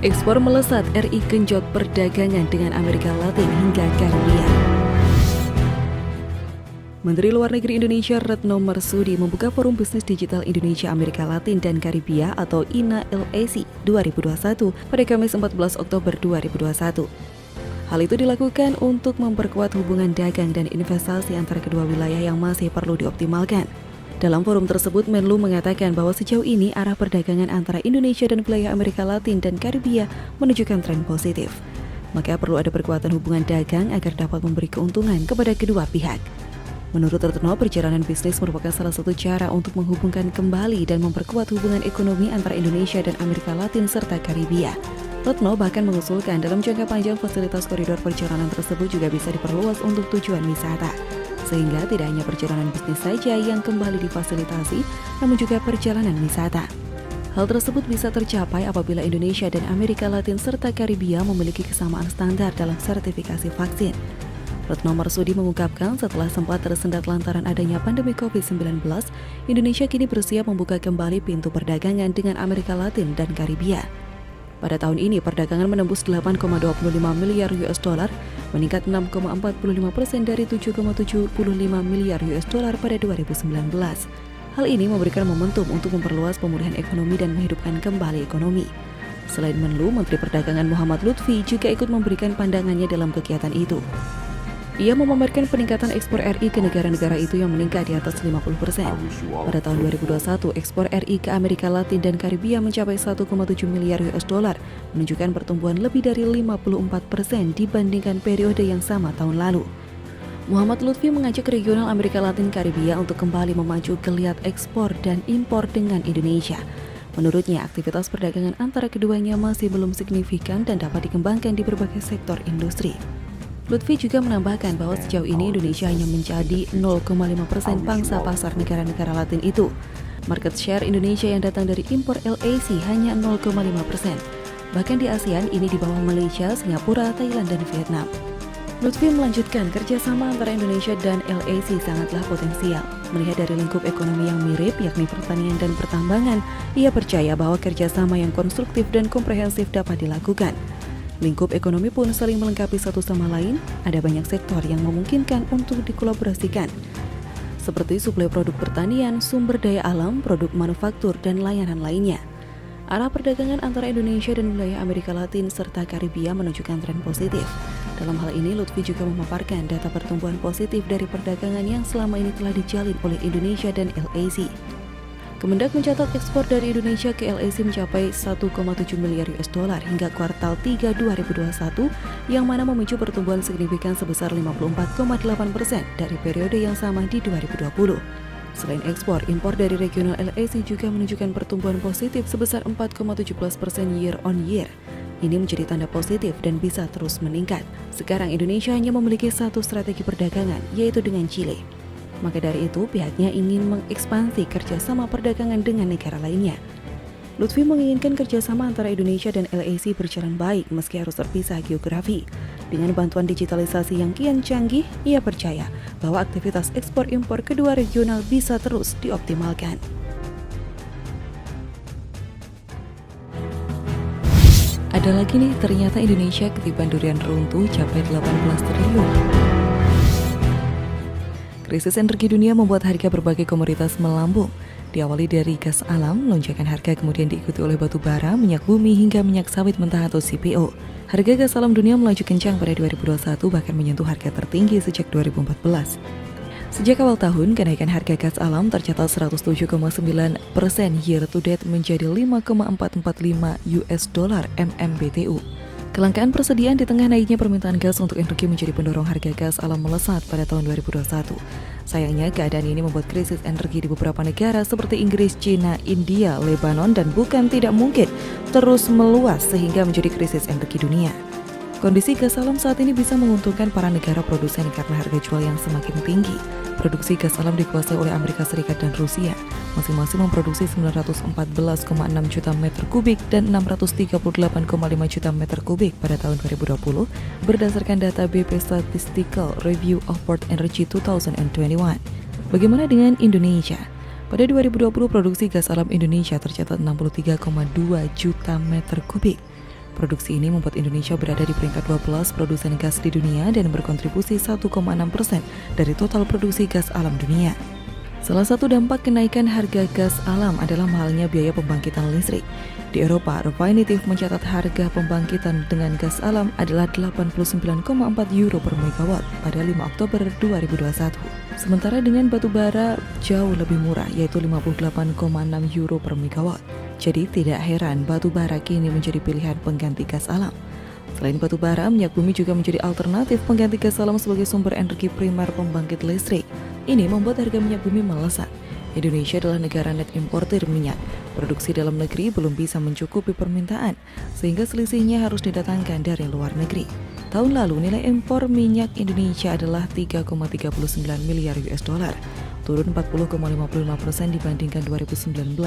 Ekspor melesat, RI genjot perdagangan dengan Amerika Latin hingga Karibia. Menteri Luar Negeri Indonesia Retno Marsudi membuka Forum Bisnis Digital Indonesia Amerika Latin dan Karibia atau INA-LAC 2021 pada Kamis 14 Oktober 2021. Hal itu dilakukan untuk memperkuat hubungan dagang dan investasi antara kedua wilayah yang masih perlu dioptimalkan. Dalam forum tersebut, Menlu mengatakan bahwa sejauh ini arah perdagangan antara Indonesia dan wilayah Amerika Latin dan Karibia menunjukkan tren positif. Maka perlu ada perkuatan hubungan dagang agar dapat memberi keuntungan kepada kedua pihak. Menurut Retno, perjalanan bisnis merupakan salah satu cara untuk menghubungkan kembali dan memperkuat hubungan ekonomi antara Indonesia dan Amerika Latin serta Karibia. Retno bahkan mengusulkan dalam jangka panjang fasilitas koridor perjalanan tersebut juga bisa diperluas untuk tujuan wisata. Sehingga tidak hanya perjalanan bisnis saja yang kembali difasilitasi, namun juga perjalanan wisata. Hal tersebut bisa tercapai apabila Indonesia dan Amerika Latin serta Karibia memiliki kesamaan standar dalam sertifikasi vaksin. Retno Marsudi mengungkapkan setelah sempat tersendat lantaran adanya pandemi COVID-19, Indonesia kini bersiap membuka kembali pintu perdagangan dengan Amerika Latin dan Karibia. Pada tahun ini, perdagangan menembus 8,25 miliar US dollar, meningkat 6,45% dari 7,75 miliar US dollar pada 2019. Hal ini memberikan momentum untuk memperluas pemulihan ekonomi dan menghidupkan kembali ekonomi. Selain Menlu, Menteri Perdagangan Muhammad Lutfi juga ikut memberikan pandangannya dalam kegiatan itu. Ia memamerkan peningkatan ekspor RI ke negara-negara itu yang meningkat di atas 50%. Pada tahun 2021, ekspor RI ke Amerika Latin dan Karibia mencapai 1,7 miliar US dollar, menunjukkan pertumbuhan lebih dari 54% dibandingkan periode yang sama tahun lalu. Muhammad Lutfi mengajak regional Amerika Latin Karibia untuk kembali memacu geliat ekspor dan impor dengan Indonesia. Menurutnya, aktivitas perdagangan antara keduanya masih belum signifikan dan dapat dikembangkan di berbagai sektor industri. Lutfi juga menambahkan bahwa sejauh ini Indonesia hanya menjadi 0,5% pangsa pasar negara-negara Latin itu. Market share Indonesia yang datang dari impor LAC hanya 0,5%. Bahkan di ASEAN ini di bawah Malaysia, Singapura, Thailand, dan Vietnam. Lutfi melanjutkan kerjasama antara Indonesia dan LAC sangatlah potensial. Melihat dari lingkup ekonomi yang mirip, yakni pertanian dan pertambangan, ia percaya bahwa kerjasama yang konstruktif dan komprehensif dapat dilakukan. Lingkup ekonomi pun saling melengkapi satu sama lain, ada banyak sektor yang memungkinkan untuk dikolaborasikan. Seperti suplai produk pertanian, sumber daya alam, produk manufaktur, dan layanan lainnya. Arah perdagangan antara Indonesia dan wilayah Amerika Latin serta Karibia menunjukkan tren positif. Dalam hal ini, Lutfi juga memaparkan data pertumbuhan positif dari perdagangan yang selama ini telah dijalin oleh Indonesia dan LAC. Kemendak mencatat ekspor dari Indonesia ke LAC mencapai 1,7 miliar US dollar hingga kuartal 3 2021, yang mana memicu pertumbuhan signifikan sebesar 54,8% dari periode yang sama di 2020. Selain ekspor, impor dari regional LAC juga menunjukkan pertumbuhan positif sebesar 4,17% year on year. Ini menjadi tanda positif dan bisa terus meningkat. Sekarang Indonesia hanya memiliki satu strategi perdagangan, yaitu dengan Chile. Maka dari itu, pihaknya ingin mengekspansi kerjasama perdagangan dengan negara lainnya. Lutfi menginginkan kerjasama antara Indonesia dan LAC berjalan baik meski harus terpisah geografi. Dengan bantuan digitalisasi yang kian canggih, ia percaya bahwa aktivitas ekspor-impor kedua regional bisa terus dioptimalkan. Ada lagi nih, ternyata Indonesia ketiban durian runtuh capai 18 triliun. Krisis energi dunia membuat harga berbagai komoditas melambung. Diawali dari gas alam, lonjakan harga kemudian diikuti oleh batu bara, minyak bumi, hingga minyak sawit mentah atau CPO. Harga gas alam dunia melaju kencang pada 2021, bahkan menyentuh harga tertinggi sejak 2014. Sejak awal tahun, kenaikan harga gas alam tercatat 107,9% year to date menjadi 5,445 US dollar MMBTU. Kelangkaan persediaan di tengah naiknya permintaan gas untuk energi menjadi pendorong harga gas alam melesat pada tahun 2021. Sayangnya, keadaan ini membuat krisis energi di beberapa negara seperti Inggris, China, India, Lebanon, dan bukan tidak mungkin terus meluas sehingga menjadi krisis energi dunia. Kondisi gas alam saat ini bisa menguntungkan para negara produsen karena harga jual yang semakin tinggi. Produksi gas alam dikuasai oleh Amerika Serikat dan Rusia. Masing-masing memproduksi 914,6 juta meter kubik dan 638,5 juta meter kubik pada tahun 2020 berdasarkan data BP Statistical Review of World Energy 2021. Bagaimana dengan Indonesia? Pada 2020 produksi gas alam Indonesia tercatat 63,2 juta meter kubik. Produksi ini membuat Indonesia berada di peringkat 12 produsen gas di dunia dan berkontribusi 1,6% dari total produksi gas alam dunia. Salah satu dampak kenaikan harga gas alam adalah mahalnya biaya pembangkitan listrik. Di Eropa, Refinitiv mencatat harga pembangkitan dengan gas alam adalah 89,4 euro per megawatt pada 5 Oktober 2021. Sementara dengan batu bara jauh lebih murah, yaitu 58,6 euro per megawatt. Jadi tidak heran batu bara kini menjadi pilihan pengganti gas alam. Selain batu bara, minyak bumi juga menjadi alternatif pengganti gas alam sebagai sumber energi primer pembangkit listrik. Ini membuat harga minyak bumi melesat. Indonesia adalah negara net importir minyak. Produksi dalam negeri belum bisa mencukupi permintaan, sehingga selisihnya harus didatangkan dari luar negeri. Tahun lalu nilai impor minyak Indonesia adalah 3,39 miliar US dollar, turun 40,55% dibandingkan 2019.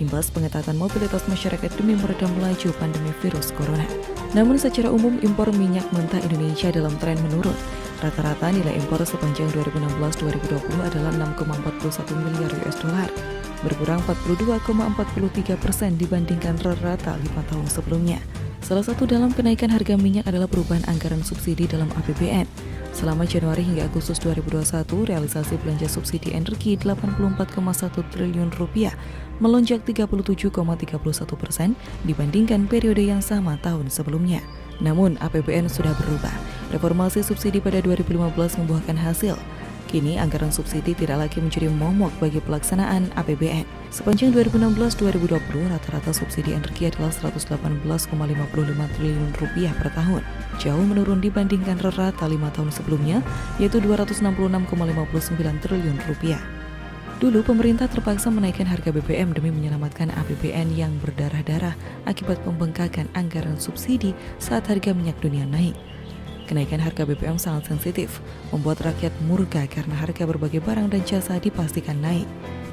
Imbas pengetatan mobilitas masyarakat demi meredam laju pandemi virus corona. Namun secara umum impor minyak mentah Indonesia dalam tren menurun. Rata-rata nilai impor sepanjang 2016-2020 adalah 6,41 miliar US dollar, berkurang 42,43% dibandingkan rata 5 tahun sebelumnya. Salah satu dalam kenaikan harga minyak adalah perubahan anggaran subsidi dalam APBN. Selama Januari hingga Agustus 2021, realisasi belanja subsidi energi 84,1 triliun rupiah, melonjak 37,31% dibandingkan periode yang sama tahun sebelumnya. Namun APBN sudah berubah. Reformasi subsidi pada 2015 membuahkan hasil. Kini anggaran subsidi tidak lagi menjadi momok bagi pelaksanaan APBN. Sepanjang 2016-2020, rata-rata subsidi energi adalah 118,55 triliun rupiah per tahun. Jauh menurun dibandingkan rata 5 tahun sebelumnya, yaitu 266,59 triliun rupiah. Dulu pemerintah terpaksa menaikkan harga BBM demi menyelamatkan APBN yang berdarah-darah akibat pembengkakan anggaran subsidi saat harga minyak dunia naik. Kenaikan harga BBM sangat sensitif, membuat rakyat murka karena harga berbagai barang dan jasa dipastikan naik.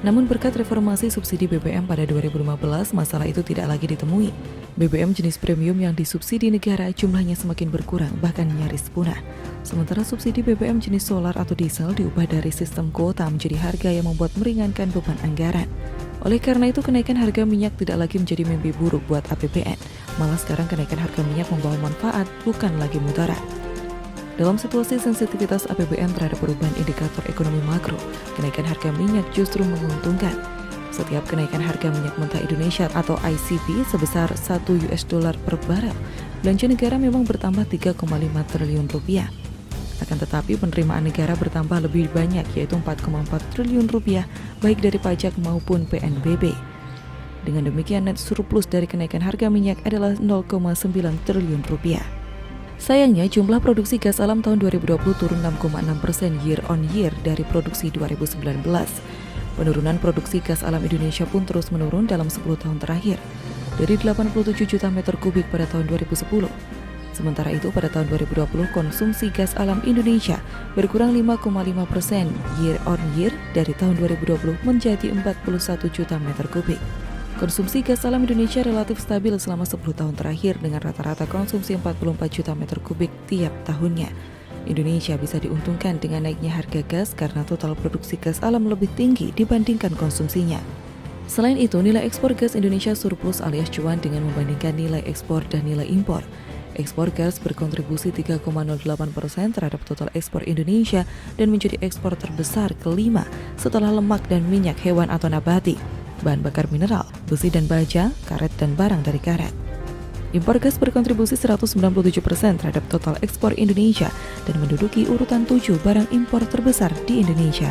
Namun berkat reformasi subsidi BBM pada 2015, masalah itu tidak lagi ditemui. BBM jenis premium yang disubsidi negara jumlahnya semakin berkurang, bahkan nyaris punah. Sementara subsidi BBM jenis solar atau diesel diubah dari sistem kuota menjadi harga yang membuat meringankan beban anggaran. Oleh karena itu, kenaikan harga minyak tidak lagi menjadi mimpi buruk buat APBN. Malah sekarang kenaikan harga minyak membawa manfaat, bukan lagi mudarat. Dalam situasi sensitivitas APBN terhadap perubahan indikator ekonomi makro, kenaikan harga minyak justru menguntungkan. Setiap kenaikan harga minyak mentah Indonesia atau ICP sebesar 1 US dollar per barel, belanja negara memang bertambah 3,5 triliun rupiah. Akan tetapi penerimaan negara bertambah lebih banyak, yaitu 4,4 triliun rupiah baik dari pajak maupun PNBP. Dengan demikian net surplus dari kenaikan harga minyak adalah 0,9 triliun rupiah. Sayangnya jumlah produksi gas alam tahun 2020 turun 6,6% year on year dari produksi 2019. Penurunan produksi gas alam Indonesia pun terus menurun dalam 10 tahun terakhir, dari 87 juta meter kubik pada tahun 2010. Sementara itu pada tahun 2020 konsumsi gas alam Indonesia berkurang 5,5% year on year dari tahun 2020 menjadi 41 juta meter kubik. Konsumsi gas alam Indonesia relatif stabil selama 10 tahun terakhir dengan rata-rata konsumsi 44 juta meter kubik tiap tahunnya. Indonesia bisa diuntungkan dengan naiknya harga gas karena total produksi gas alam lebih tinggi dibandingkan konsumsinya. Selain itu, nilai ekspor gas Indonesia surplus alias cuan dengan membandingkan nilai ekspor dan nilai impor. Ekspor gas berkontribusi 3,08% terhadap total ekspor Indonesia dan menjadi ekspor terbesar kelima setelah lemak dan minyak hewan atau nabati, bahan bakar mineral, besi dan baja, karet dan barang dari karet. Impor gas berkontribusi 197% terhadap total ekspor Indonesia dan menduduki urutan 7 barang impor terbesar di Indonesia.